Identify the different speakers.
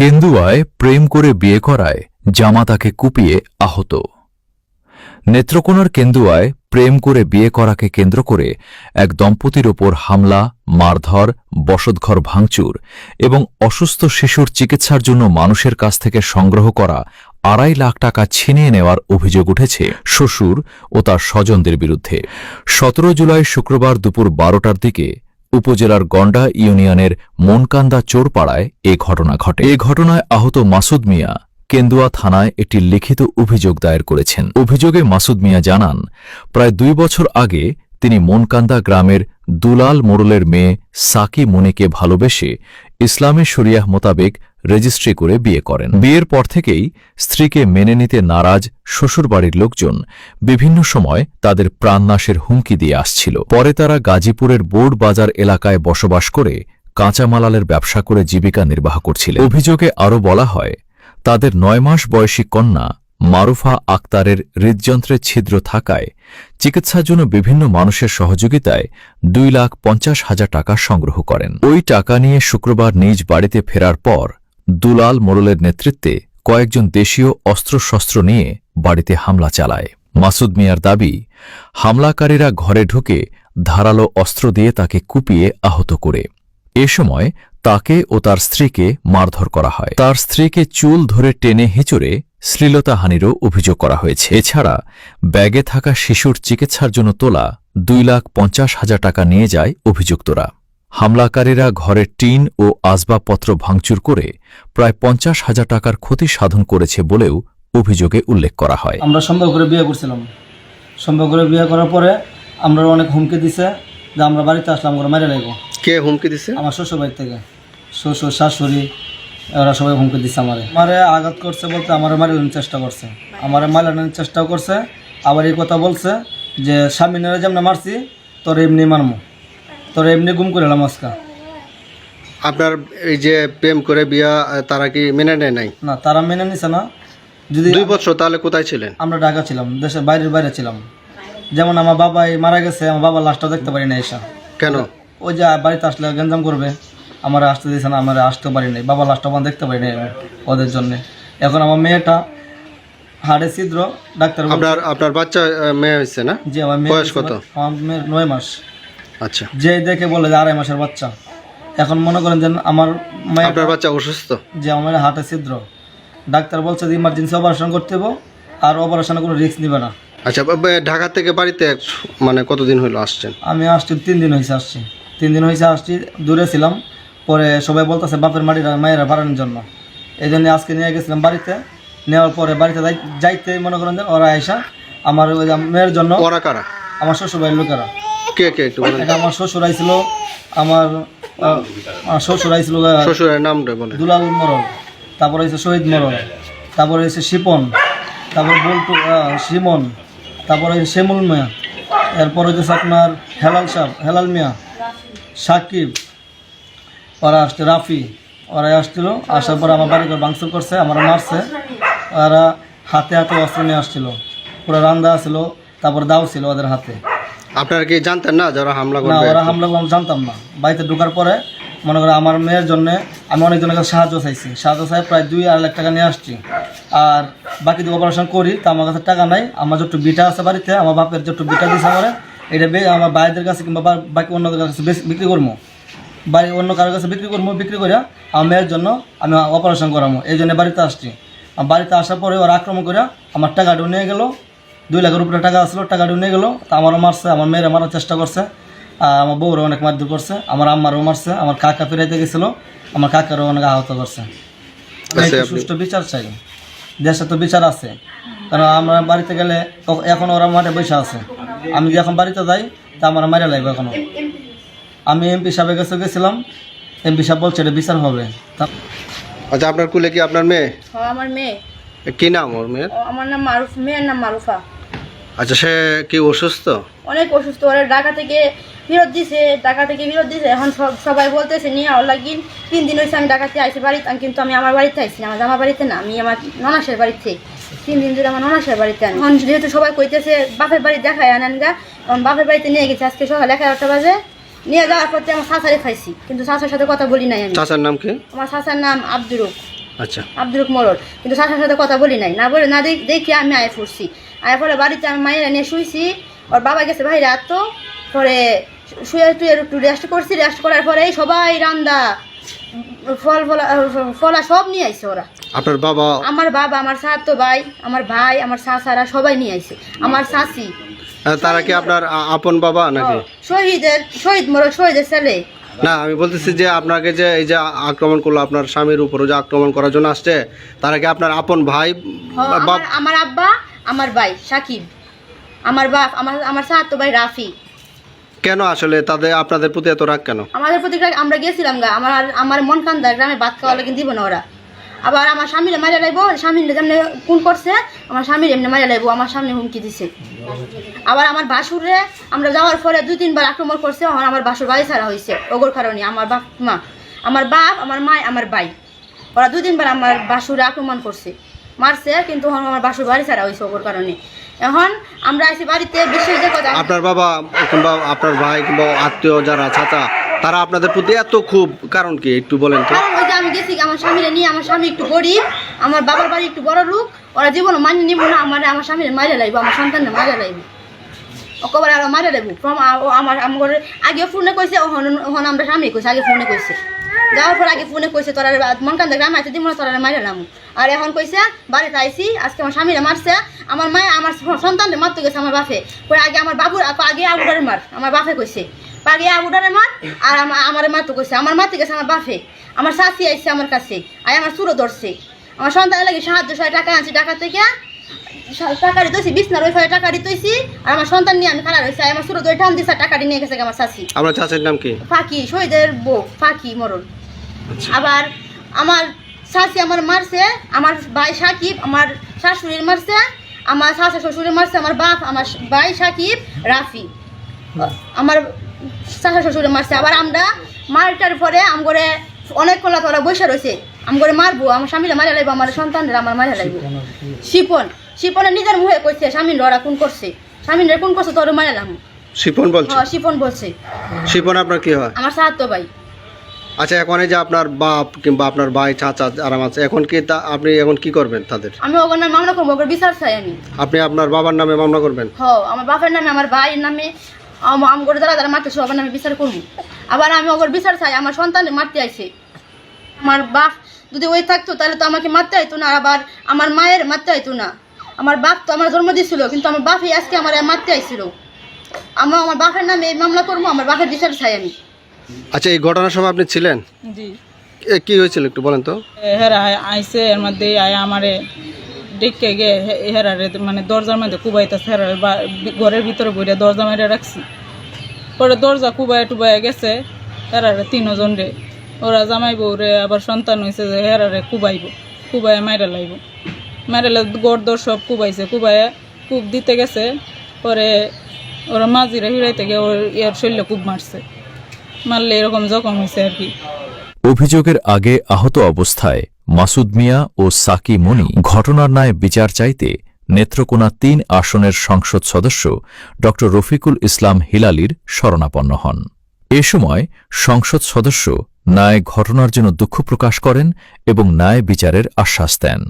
Speaker 1: কেন্দুয়ায় প্রেম করে বিয়ে করায় জামাতাকে কুপিয়ে আহত। নেত্রকোনার কেন্দুয়ায় প্রেম করে বিয়ে করাকে কেন্দ্র করে এক দম্পতির ওপর হামলা, মারধর, বসতঘর ভাঙচুর এবং অসুস্থ শিশুর চিকিৎসার জন্য মানুষের কাছ থেকে সংগ্রহ করা ২.৫ লাখ টাকা ছিনিয়ে নেওয়ার অভিযোগ উঠেছে শ্বশুর ও তার স্বজনদের বিরুদ্ধে। ১৭ জুলাই শুক্রবার দুপুর ১২টার দিকে উপজেলার গন্ডা ইউনিয়নের মনকান্দা চোরপাড়ায় এ ঘটনা ঘটে। এ ঘটনায় আহত মাসুদ মিয়া কেন্দুয়া থানায় একটি লিখিত অভিযোগ দায়ের করেছেন। অভিযোগে মাসুদ মিয়া জানান, প্রায় ২ বছর আগে তিনি মনকান্দা গ্রামের দুলাল মোড়লের মেয়ে সাকি মনিকে ভালোবেসে ইসলামী শরিয়াহ মোতাবেক রেজিস্ট্রি করে বিয়ে করেন। বিয়ের পর থেকেই স্ত্রীকে মেনে নিতে নারাজ শ্বশুরবাড়ির লোকজন বিভিন্ন সময় তাদের প্রাণনাশের হুমকি দিয়ে আসছিল। পরে তারা গাজীপুরের বোর্ড বাজার এলাকায় বসবাস করে কাঁচামালালের ব্যবসা করে জীবিকা নির্বাহ করছিলেন। অভিযোগে আরও বলা হয়, তাদের ৯ মাস বয়সী কন্যা মারুফা আক্তারের হৃদযন্ত্রে ছিদ্র থাকায় চিকিৎসার জন্য বিভিন্ন মানুষের সহযোগিতায় ২,৫০,০০০ টাকা সংগ্রহ করেন। ওই টাকা নিয়ে শুক্রবার নিজ বাড়িতে ফেরার পর দুলাল মোড়লের নেতৃত্বে কয়েকজন দেশীয় অস্ত্রশস্ত্র নিয়ে বাড়িতে হামলা চালায়। মাসুদ মিয়ার দাবি, হামলাকারীরা ঘরে ঢুকে ধারালো অস্ত্র দিয়ে তাকে কুপিয়ে আহত করে। এ সময় তাকে ও তার স্ত্রীকে মারধর করা হয়। তার স্ত্রীকে চুল ধরে টেনে হিঁচড়ে শ্লীলতাহানিরও অভিযোগ করা হয়েছে। এছাড়া ব্যাগে থাকা শিশুর চিকিৎসার জন্য তোলা ২,৫০,০০০ টাকা নিয়ে যায় অভিযুক্তরা। হামলাকারীরা ঘরের টিন ও আসবাবপত্র ভাঙচুর করে প্রায় ৫০,০০০ টাকার ক্ষতি সাধন করেছে বলেও অভিযোগে উল্লেখ করা হয়।
Speaker 2: আমরা সম্ভব করে বিয়ে করছিলাম। সম্ভব করে বিয়ে করার পরে আমরা অনেক হুমকি দিছে যে আমরা বাড়িতে আসলাম করে মেরে লাগবো।
Speaker 3: কে হুমকি দিছে?
Speaker 2: আমার শ্বশুর বাড়ি থেকে শ্বশুর শাশুড়ি ওরা সবাই হুমকি দিচ্ছে। আমারে আঘাত করছে বলতে আমার মারানোর চেষ্টা করছে, আমার মারানোর চেষ্টাও করছে। আবার এই কথা বলছে যে স্বামীরা যেমন মারছি তোর এমনি মারমো, তোর এমনি গুম করে এলাম আজকা।
Speaker 3: আপনার এই যে প্রেম করে বিয়া, তারা কি মেনে নেয় নাই?
Speaker 2: না, তারা মেনে নিছে না। যদি
Speaker 3: ২ বছর তাহলে কোথায় ছিলেন?
Speaker 2: আমরা ঢাকা ছিলাম, দেশের বাইরে ছিলাম। যেমন আমার বাবাই মারা গেছে, আমার বাবার লাশটাও দেখতে পারি না এসা।
Speaker 3: কেন?
Speaker 2: ওই যে বাড়িতে আসলে গেঞ্জাম করবে, আমার আসতে দিয়েছে না, আমার আসতে পারি নাই। বাবার লাশটা আমার দেখতে পারি নাই ওদের জন্য। এখন আমার মেয়েটা হাড়ে ছিদ্র, ডাক্তার
Speaker 3: আপনার বাচ্চা মেয়ে হয়েছে না?
Speaker 2: জি, আমার মেয়ে
Speaker 3: বয়স কত?
Speaker 2: আমার মেয়ের ৯ মাস।
Speaker 3: আচ্ছা,
Speaker 2: যে দেখে বলে যে ২.৫ মাসের বাচ্চা। এখন মনে করেন যে আমার
Speaker 3: আপনার বাচ্চা অসুস্থ,
Speaker 2: যে আমার হাটে ছিদ্র, ডাক্তার বলছে যে ইমার্জেন্সি অপারেশন করতে হবে, আর অপারেশনে কোনো রিস্ক নিবে না।
Speaker 3: আচ্ছা, ঢাকা থেকে বাড়িতে মানে কতদিন হলো আসছেন?
Speaker 2: আমি আসছি ৩ দিন হয়েছে আসছি। ৩ দিন হয়েছে আসছি, দূরে ছিলাম। পরে সবাই বলতেছে বাপের মায়েরা বাড়ানোর জন্য, এই জন্য আজকে নিয়ে গেছিলাম বাড়িতে। নেওয়ার পরে বাড়িতে যাইতে মনে করেন যে ওরা আইসা আমার ওই মেয়ের জন্য।
Speaker 3: ওরা কারা?
Speaker 2: আমার শ্বশুরবাড়ির লোকেরা।
Speaker 3: কে কে একটু বলেন।
Speaker 2: আমার শ্বশুর আইছিল, আমার শ্বশুর আইছিল।
Speaker 3: শ্বশুরের নামটা বলেন।
Speaker 2: দুলাল মরল, তারপরে হয়েছে শহীদ মরল, তারপরে হয়েছে শিপন, তারপরে বল্টু সিমন, তারপরে হয়েছে শ্যামল মিয়া, এরপর হচ্ছে আপনার হেলাল মিয়া, সাকিব, ওরা আসছে রাফি, ওরা আসছিল। আসার পর আমার বাড়ি ঘর ভাঙচুর করছে, আমার মারছে। ওরা হাতে অস্ত্র নিয়ে আসছিল, পুরো রান্দা ছিল, তারপর দাও ছিল ওদের হাতে।
Speaker 3: আপনারা কি জানতেন না যারা হামলা
Speaker 2: না,
Speaker 3: করবে?
Speaker 2: ওরা হামলা করবে জানতাম না। বাড়িতে ঢোকার পরে মনে করে আমার মেয়ের জন্য আমি অনেকজনের কাছে সাহায্য চাইছি। সাহায্য চাই প্রায় ২-২.৫ লাখ টাকা নিয়ে আসছি। আর বাকি দিয়ে অপারেশন করি, তা আমার কাছে টাকা নাই। আমার যত বিটা আছে বাড়িতে, আমার বাপের যত বিটা দিয়েছে আমার, এটা আমার ভাইদের কাছে কিংবা বাকি অন্য কাছে বিক্রি করবো, বাড়ি অন্য কারোর কাছে বিক্রি করবো। বিক্রি করে আমার মেয়ের জন্য আমি অপারেশন করাবো, এই জন্য বাড়িতে আসছি। বাড়িতে আসার পরে ওরা আক্রমণ করে আমার টাকাটাও নিয়ে গেলো। ২ লাখের উপরে টাকা আসলো, টাকাটাও নিয়ে গেলো। তা আমারও মারছে, আমার মেয়েরা মারার চেষ্টা করছে, আমার বউরা অনেক মারধর করছে, আমার আম্মারও মারছে, আমার কাকা ফিরাইতে গেছিলো, আমার কাকারও অনেক আহত করছে। সুষ্ঠু বিচার চাই, দেশে তো বিচার আছে। কারণ আমরা বাড়িতে গেলে এখন ওরা মাঠে বসে আছে, আমি যদি এখন বাড়িতে যাই তা আমার মারা লাগবে। এখনও আমি এমপি সাহেবের কাছে গেছিলাম, এমপি সাহেব বলছে এটা বিচার হবে।
Speaker 3: আচ্ছা, আপনার কুলে কি আপনার মেয়ে?
Speaker 4: আমার মেয়ে।
Speaker 3: কি নাম ওর মেয়ের?
Speaker 4: আমার নাম মারুফ, মেয়ের নাম মারুফা।
Speaker 3: আচ্ছা, সে কি অসুস্থ?
Speaker 4: অনেক অসুস্থ। ওরা ঢাকা থেকে ফেরত দিছে, এখন সবাই বলতেছে নিয়ে আওয়ার লাগিন। 3 দিন হয়েছে আমি ঢাকাতে আইসি বাড়িতে, কিন্তু আমি আমার বাড়িতে আইসি না, আমার জামা বাড়িতে না, আমি আমার ননাসের বাড়িতে। 3 দিন ধরে আমার ননাসের বাড়িতে আনি। এখন যেহেতু সবাই কইতেছে বাপের বাড়ি দেখায় আনেন গা, বাপের বাড়িতে নিয়ে গেছে আজকে সকাল 11টা বাজে। নিয়ে যাওয়ার পর আমার শাশারে খাইছি, কিন্তু শাশার সাথে কথা বলি নাই আমি।
Speaker 3: চাচার নাম কি?
Speaker 4: আমার শাশার নাম আব্দুর।
Speaker 3: আচ্ছা।
Speaker 4: আব্দুল মোড়ল, কিন্তু শাশুর সাথে কথা বলি নাই, না বলে না দেখি আমি আয় পড়ছি। আয় পরে বাড়িতে আমি মায়েরা নিয়ে শুয়েছি, ওর বাবা গেছে বাইরে তো পরে শুয়ে টুয়ে একটু রেস্ট করছি, রেস্ট করার পরে সবাই রান্দা ফলা সব নিয়ে আইছে ওরা।
Speaker 3: আপনার বাবা?
Speaker 4: আমার বাবা, আমার সাতো ভাই, আমার ভাই, আমার চাচারা সবাই নিয়ে আইছে, আমার চাচি।
Speaker 3: তারা কি আপনার আপন বাবা নাকি?
Speaker 4: শহীদের ছেলে।
Speaker 3: না, আমি বলতেছি যে আপনাকে যে এই যে আক্রমণ করলো আপনার স্বামীর উপর, যে আক্রমণ করার জন্য আসছে, তারা কি আপনার আপন ভাই?
Speaker 4: আমার আব্বা, আমার ভাই সাকিব, আমার বাপ, আমার সাতো ভাই রাফি।
Speaker 3: কেন আসলে তাদের আপনাদের প্রতি এত রাগ কেন?
Speaker 4: আমাদের প্রতি আমরা গেছিলাম গা, আমার মন কান্দা গ্রামে ভাত খাওয়া লাগে দিব না ওরা। আবার আমার স্বামীরে মারা লাইবো, স্বামীর যেমনি খুন করছে আমার স্বামীর এমনি মারা লাইবো, আমার সামনে হুমকি দিছে। আবার আমার বাসুরে আমরা যাওয়ার পরে 2-3 বার আক্রমণ করছে, আমার বাসুর বাড়ি ছাড়া হয়েছে ওগর কারণে। আমার বাপ, আমার মা, আমার ভাই, ওরা 2-3 বার আমার বাসুরে আক্রমণ করছে, মারছে, কিন্তু আমার বাসুর বাড়ি ছাড়া হয়েছে ওগর কারণে। এখন আমরা আছি বাড়িতে, বিশেষ যে কথা
Speaker 3: আপনার বাবা কিংবা আপনার ভাই কিংবা আত্মীয় যারা চাচা, তারা আপনাদের প্রতি এত খুব কারণ কি একটু বলেন তো?
Speaker 4: কারণ ওই যে আমি গেছি আমার স্বামীরে নিয়ে, আমার স্বামী একটু গরিব, আমার বাবার বাড়ি একটু বড় লোক, ওরা জীবনও মানিয়ে নিব না, আমার স্বামীর মাইরে লাগবে, আমার সন্তানরা মাইরে লাগবে, ওকবার আরো মাইরে লাগবে। আমার আগেও ফোনে কইছে, ওখানে আমরা স্বামী কইছে, আগে ফোনে কইছে, যাওয়ার পর আগে ফোনে কইছে তোরা মন কান্দা গ্রামে আছে দিব না, তোরা মাইরে নাম। আর এখন কইছে বাড়িতে আইসি, আজকে আমার স্বামীরা মারছে, আমার মায়ে আমার সন্তানদের মারতে গেছে আমার বাপে, পরে আগে আমার বাবুর আগে আবুডারে মার, আমার বাপে কইছে আগে আবুডারে মার, আর আমার মারতে কইছে, আমার মারতে গেছে আমার বাপে। আমার শাশি আইসে আমার কাছে, আয় আমার চুরো ধরছে, আমার সন্তানের লাগে 700 টাকা আনছি টাকা থেকে, টাকা দিতেছি বিছনার ওই টাকা দিতেছি, আর আমার সন্তান নিয়ে আমি খারাপ হয়েছে, আমার চুরো ধরে টান দিছে, টাকা নিয়ে গেছে আমার শাশি।
Speaker 3: আপনার চাচার নাম কি?
Speaker 4: ফাঁকি, শহীদের বউ ফাঁকি মোড়ল। আবার আমার শাশি আমার মারছে, আমার ভাই সাকিব আমার শাশুড়ির মারছে, আমার শাশা শ্বশুরের মারছে, আমার বাপ, আমার ভাই সাকিব রাফি আমার শাশা শ্বশুরে মারছে। আবার আমরা মারটার পরে আমগরে অনেক কলা তোরা বসে রয়েছে, আমগরে মারবো, আমার স্বামীরা মারা লাগবো, আমার সন্তানরা আমার মারা লাগবো। শিপনের নিজের মুখে কইছে স্বামীর ওরা কোন করছে, স্বামীরা কোন করছে তোর মারালাম।
Speaker 3: শিপন বলছে?
Speaker 4: শিপন বলছে।
Speaker 3: শিপন আপনার কি হয়?
Speaker 4: আমার সাতো ভাই।
Speaker 3: আচ্ছা, এখন এই যে আপনার বাপ কিংবা আপনার ভাই চাচা আরাম আছে, এখন কি আপনি এখন কি করবেন তাদের?
Speaker 4: আমি ওখানে নামে মামলা করবো, ওখানে বিচার চাই আমি।
Speaker 3: আপনি আপনার বাবার নামে মামলা করবেন?
Speaker 4: আমার বাপের নামে, আমার ভাইয়ের নামে, আমগরে যারা মারতে সবার নামে বিচার করবো। আবার আমি ওগর বিচার চাই, আমার সন্তান মারতে আইছে, আমার বাপ যদি ওই থাকতো তাহলে তো আমাকে মারতে আইতো না, আবার আমার মায়ের মারতে আইতো না। আমার বাপ তো আমার জন্ম দিয়েছিল, কিন্তু আমার বাপই আজকে আমার মারতে আইছিল। আমার বাপের নামে এই মামলা করবো, আমার বাপের বিচার চাই আমি।
Speaker 3: আচ্ছা, এই ঘটনার সময় আপনি ছিলেন?
Speaker 5: জি।
Speaker 3: কি হয়েছিল একটু বলেন তো?
Speaker 5: হেরা আইসে এর মধ্যে আয় আমারে ডেকে গে হেরারে মানে দরজার মধ্যে কুবাইতেছে, হেরারে ঘরের ভিতরে বইরে দরজা মেরে রাখছি, পরে দরজা কুবাই টুবাই গেছে হেরারে 3 জন রে, ওরা জামাই বউরে আবার সন্তান হয়েছে যে হেরারে কুবাই মাইরা লাইব, মাইরা গড় দর সব কুবাইছে, কুবাইয়ে কূপ দিতে গেছে, পরে ওরা মাঝিরা হিরাইতে গিয়ে ওর ইয়ার শরীরে কূপ মারছে, মারলে এরকম জখম হয়েছে আর কি।
Speaker 1: অভিযোগের আগে আহত অবস্থায় মাসুদ মিয়া ও সাকি মনি ঘটনার ন্যায় বিচার চাইতে নেত্রকোনা 3 আসনের সংসদ সদস্য ড রফিকুল ইসলাম হিলালির শরণাপন্ন হন। এ সময় সংসদ সদস্য ন্যায় ঘটনার জন্য দুঃখ প্রকাশ করেন এবং ন্যায় বিচারের আশ্বাস দেন।